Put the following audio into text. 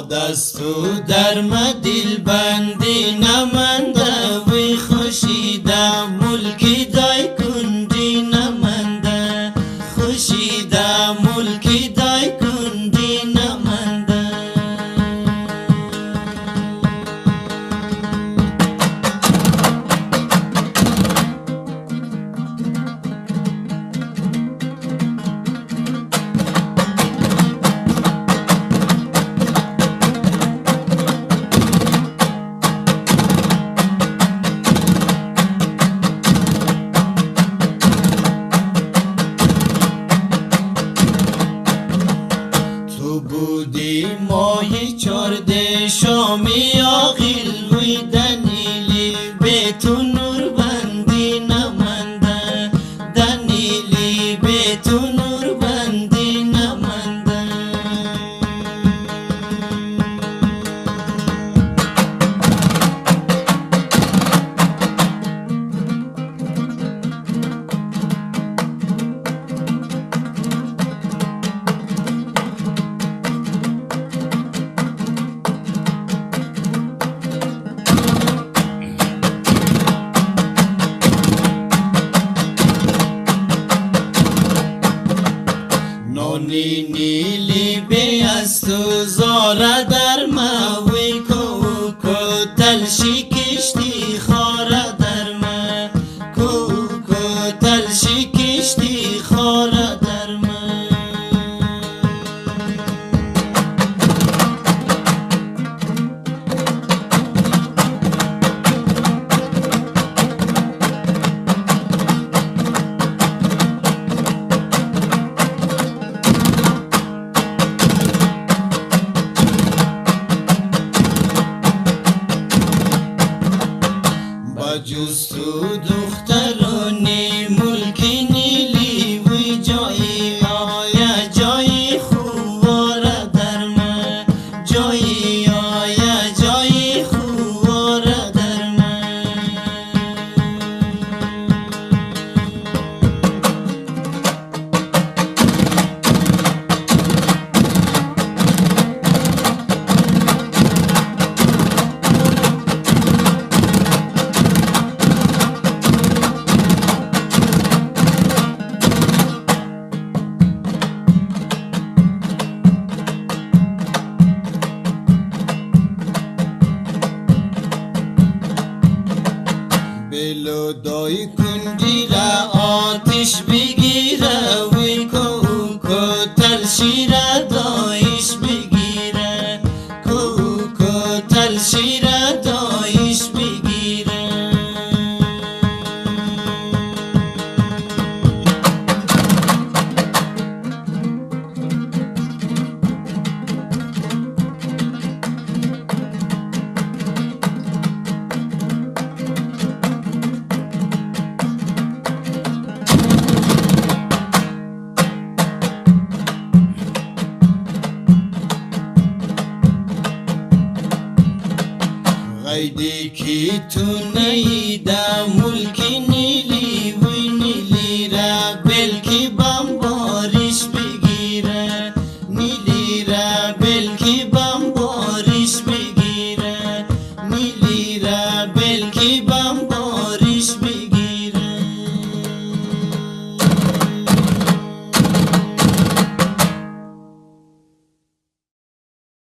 دست تو در مدل بندی نمانده وی خوشیده ملکی دای کندی نمانده خوشیده ملکی دای کندی نمانده بودی ماهی چارده شامی آقیل وی دنیلی به تو نور بندی نمانده دنیلی به تو نور بندی نمانده نانی نیلی به از تو زاره در موی کوکو تلشی کشتی خاره در ما کوکو تلشی کشتی خاره در ما جز تو دخترانی ملکی نیلی وی جایی آیا جایی خواره در من جایی آیا جایی خواره در من بلو دای کندی را آتش بگیره وی کوکو تلشی را دایش بگیره کوکو تلشی را دایش بگیره غیدی کی تو نیده